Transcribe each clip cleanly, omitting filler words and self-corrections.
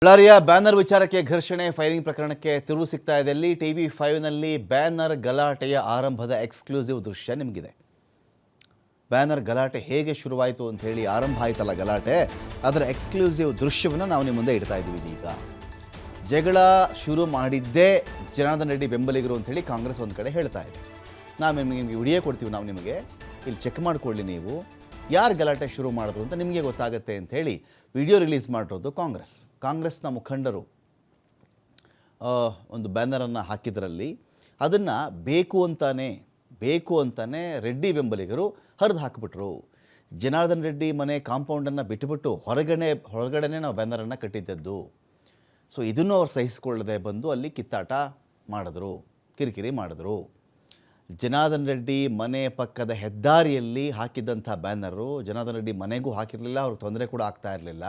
ಬಳ್ಳಾರಿಯ ಬ್ಯಾನರ್ ವಿಚಾರಕ್ಕೆ ಘರ್ಷಣೆ ಫೈರಿಂಗ್ ಪ್ರಕರಣಕ್ಕೆ ತಿರುವು ಸಿಗ್ತಾ ಇದೆ. ಅಲ್ಲಿ TV5ನಲ್ಲಿ ಬ್ಯಾನರ್ ಗಲಾಟೆಯ ಆರಂಭದ ಎಕ್ಸ್ಕ್ಲೂಸಿವ್ ದೃಶ್ಯ ನಿಮಗಿದೆ. ಬ್ಯಾನರ್ ಗಲಾಟೆ ಹೇಗೆ ಶುರುವಾಯಿತು ಅಂತ ಹೇಳಿ ಆರಂಭ ಆಯ್ತಲ್ಲ ಗಲಾಟೆ, ಅದರ ಎಕ್ಸ್ಕ್ಲೂಸಿವ್ ದೃಶ್ಯವನ್ನು ನಾವು ನಿಮ್ಮ ಮುಂದೆ ಇಡ್ತಾ ಇದ್ದೀವಿ. ಇದೀಗ ಜಗಳ ಶುರು ಮಾಡಿದ್ದೇ ಜನಾರ್ದನ್ ರೆಡ್ಡಿ ಬೆಂಬಲಿಗರು ಅಂತ ಹೇಳಿ ಕಾಂಗ್ರೆಸ್ ಒಂದು ಕಡೆ ಹೇಳ್ತಾ ಇದೆ. ನಾವು ನಿಮಗೆ ವಿಡಿಯೋ ಕೊಡ್ತೀವಿ, ನಾವು ನಿಮಗೆ ಇಲ್ಲಿ ಚೆಕ್ ಮಾಡಿಕೊಳ್ಳಿ, ನೀವು ಯಾರು ಗಲಾಟೆ ಶುರು ಮಾಡಿದ್ರು ಅಂತ ನಿಮಗೆ ಗೊತ್ತಾಗುತ್ತೆ ಅಂತ ಹೇಳಿ ವಿಡಿಯೋ ರಿಲೀಸ್ ಮಾಡಿರೋದು ಕಾಂಗ್ರೆಸ್ನ ಮುಖಂಡರು ಒಂದು ಬ್ಯಾನರನ್ನು ಹಾಕಿದ್ರಲ್ಲಿ ಅದನ್ನು ಬೇಕು ಅಂತಾನೆ ರೆಡ್ಡಿ ಬೆಂಬಲಿಗರು ಹರಿದು ಹಾಕಿಬಿಟ್ರು. ಜನಾರ್ದನ್ ರೆಡ್ಡಿ ಮನೆ ಕಾಂಪೌಂಡನ್ನು ಬಿಟ್ಟುಬಿಟ್ಟು ಹೊರಗಡೆನೇ ನಾವು ಬ್ಯಾನರನ್ನು ಕಟ್ಟಿದ್ದದ್ದು. ಸೊ ಇದನ್ನು ಅವ್ರು ಸಹಿಸಿಕೊಳ್ಳದೆ ಬಂದು ಅಲ್ಲಿ ಕಿತ್ತಾಟ ಮಾಡಿದ್ರು, ಕಿರಿಕಿರಿ ಮಾಡಿದ್ರು. ಜನಾರ್ದನ್ ರೆಡ್ಡಿ ಮನೆ ಪಕ್ಕದ ಹೆದ್ದಾರಿಯಲ್ಲಿ ಹಾಕಿದ್ದಂಥ ಬ್ಯಾನರು ಜನಾರ್ದನ್ ರೆಡ್ಡಿ ಮನೆಗೂ ಹಾಕಿರಲಿಲ್ಲ, ಅವ್ರಿಗೆ ತೊಂದರೆ ಕೂಡ ಆಗ್ತಾ ಇರಲಿಲ್ಲ.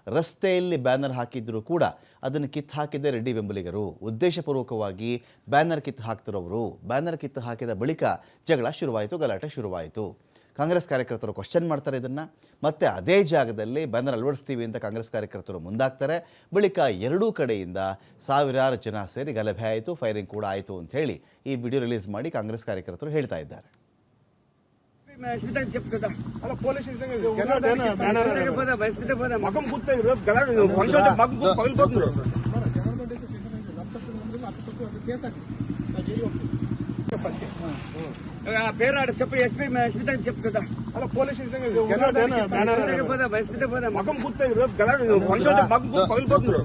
ರಸ್ತೆಯಲ್ಲಿ ಬ್ಯಾನರ್ ಹಾಕಿದ್ರು ಕೂಡ ಅದನ್ನು ಕಿತ್ತು ಹಾಕಿದ್ದೆ ರೆಡ್ಡಿ ಬೆಂಬಲಿಗರು. ಉದ್ದೇಶಪೂರ್ವಕವಾಗಿ ಬ್ಯಾನರ್ ಕಿತ್ತು ಹಾಕ್ತಿರೋರು. ಬ್ಯಾನರ್ ಕಿತ್ತು ಹಾಕಿದ ಬಳಿಕ ಜಗಳ ಶುರುವಾಯಿತು, ಗಲಾಟೆ ಶುರುವಾಯಿತು. ಕಾಂಗ್ರೆಸ್ ಕಾರ್ಯಕರ್ತರು ಕ್ವಶನ್ ಮಾಡ್ತಾರೆ ಇದನ್ನು. ಮತ್ತೆ ಅದೇ ಜಾಗದಲ್ಲಿ ಬ್ಯಾನರ್ ಅಳವಡಿಸ್ತೀವಿ ಅಂತ ಕಾಂಗ್ರೆಸ್ ಕಾರ್ಯಕರ್ತರು ಮುಂದಾಗ್ತಾರೆ. ಬಳಿಕ ಎರಡೂ ಕಡೆಯಿಂದ ಸಾವಿರಾರು ಜನ ಸೇರಿ ಗಲಭೆ ಆಯಿತು, ಫೈರಿಂಗ್ ಕೂಡ ಆಯಿತು ಅಂತ ಹೇಳಿ ಈ ವಿಡಿಯೋ ರಿಲೀಸ್ ಮಾಡಿ ಕಾಂಗ್ರೆಸ್ ಕಾರ್ಯಕರ್ತರು ಹೇಳ್ತಾ ಇದ್ದಾರೆ. పేరాడు చెప్పు ఎస్పీ స్మితకి చెప్తుందా అలా పోలీస్ స్టేషన్ ముఖం గుర్తు మనుషులు పగిలిపోతున్నారు.